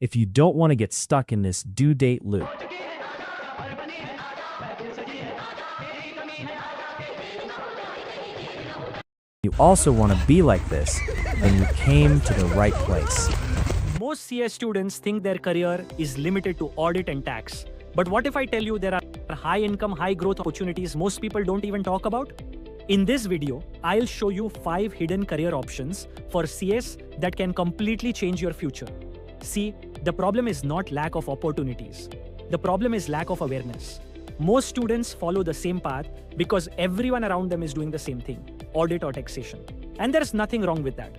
if you don't want to get stuck in this due date loop. You also want to be like this, then you came to the right place. Most CS students think their career is limited to audit and tax. But what if I tell you there are high income, high growth opportunities most people don't even talk about? In this video, I'll show you 5 hidden career options for CS that can completely change your future. See, the problem is not lack of opportunities. The problem is lack of awareness. Most students follow the same path because everyone around them is doing the same thing, audit or taxation. And there's nothing wrong with that.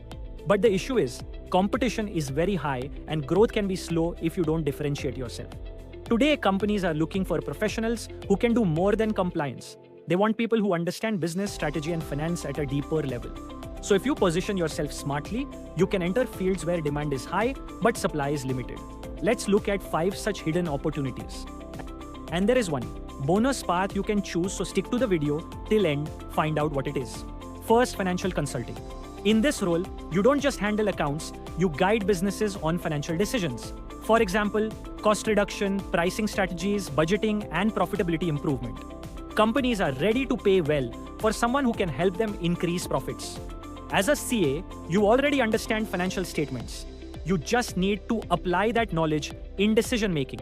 But the issue is, competition is very high and growth can be slow if you don't differentiate yourself. Today, companies are looking for professionals who can do more than compliance. They want people who understand business, strategy, and finance at a deeper level. So if you position yourself smartly, you can enter fields where demand is high, but supply is limited. Let's look at 5 such hidden opportunities. And there is one bonus path you can choose, so stick to the video till end, find out what it is. First, financial consulting. In this role, you don't just handle accounts, you guide businesses on financial decisions. For example, cost reduction, pricing strategies, budgeting, and profitability improvement. Companies are ready to pay well for someone who can help them increase profits. As a CA, you already understand financial statements. You just need to apply that knowledge in decision making.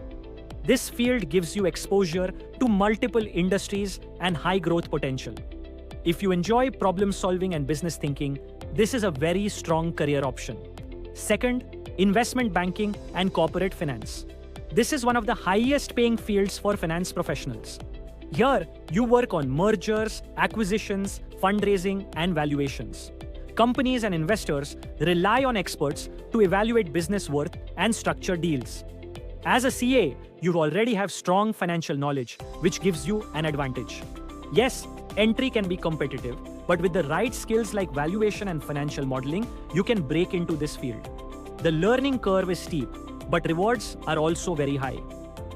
This field gives you exposure to multiple industries and high growth potential. If you enjoy problem solving and business thinking, this is a very strong career option. Second, investment banking and corporate finance. This is one of the highest paying fields for finance professionals. Here, you work on mergers, acquisitions, fundraising, and valuations. Companies and investors rely on experts to evaluate business worth and structure deals. As a CA, you already have strong financial knowledge, which gives you an advantage. Yes, entry can be competitive, but with the right skills like valuation and financial modeling, you can break into this field. The learning curve is steep, but rewards are also very high.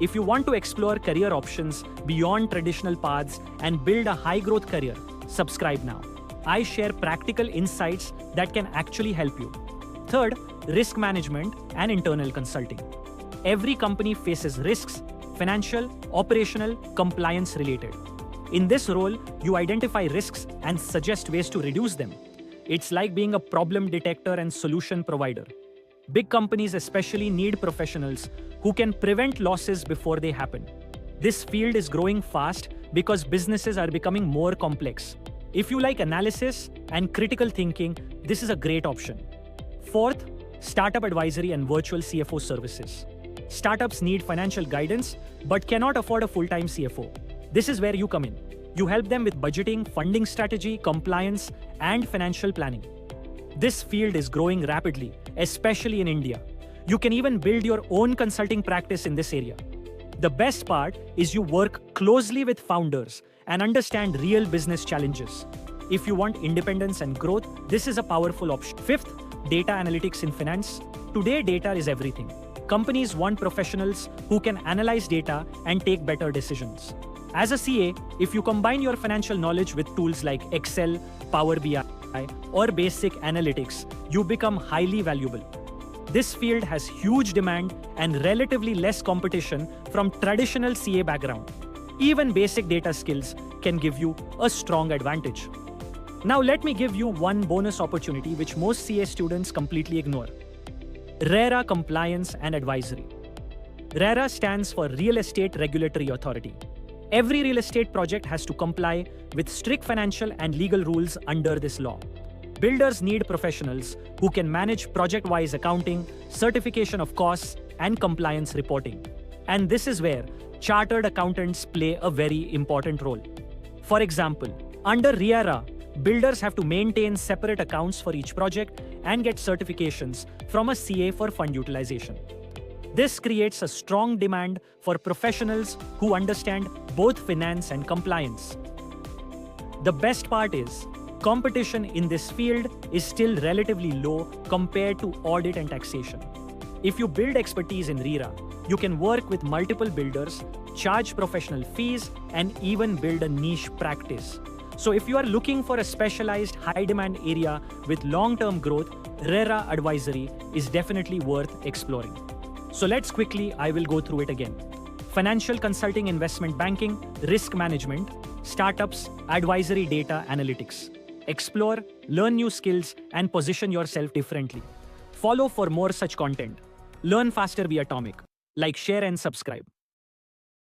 If you want to explore career options beyond traditional paths and build a high-growth career, subscribe now. I share practical insights that can actually help you. Third, risk management and internal consulting. Every company faces risks, financial, operational, compliance related. In this role, you identify risks and suggest ways to reduce them. It's like being a problem detector and solution provider. Big companies especially need professionals who can prevent losses before they happen. This field is growing fast because businesses are becoming more complex. If you like analysis and critical thinking, this is a great option. Fourth, startup advisory and virtual CFO services. Startups need financial guidance but cannot afford a full-time CFO. This is where you come in. You help them with budgeting, funding strategy, compliance, and financial planning. This field is growing rapidly, especially in India. You can even build your own consulting practice in this area. The best part is you work closely with founders and understand real business challenges. If you want independence and growth, this is a powerful option. Fifth, data analytics in finance. Today, data is everything. Companies want professionals who can analyze data and take better decisions. As a CA, if you combine your financial knowledge with tools like Excel, Power BI, or basic analytics, you become highly valuable. This field has huge demand and relatively less competition from traditional CA background. Even basic data skills can give you a strong advantage. Now let me give you one bonus opportunity which most CA students completely ignore. RERA Compliance and Advisory. RERA stands for Real Estate Regulatory Authority. Every real estate project has to comply with strict financial and legal rules under this law. Builders need professionals who can manage project-wise accounting, certification of costs, and compliance reporting. And this is where chartered accountants play a very important role. For example, under RERA, builders have to maintain separate accounts for each project and get certifications from a CA for fund utilization. This creates a strong demand for professionals who understand both finance and compliance. The best part is, competition in this field is still relatively low compared to audit and taxation. If you build expertise in RERA, you can work with multiple builders, charge professional fees, and even build a niche practice. So if you are looking for a specialized high-demand area with long-term growth, RERA Advisory is definitely worth exploring. So let's quickly, I will go through it again. Financial consulting, investment banking, risk management, startups, advisory, data analytics. Explore, learn new skills, and position yourself differently. Follow for more such content. Learn faster, be atomic. Like, share, and subscribe.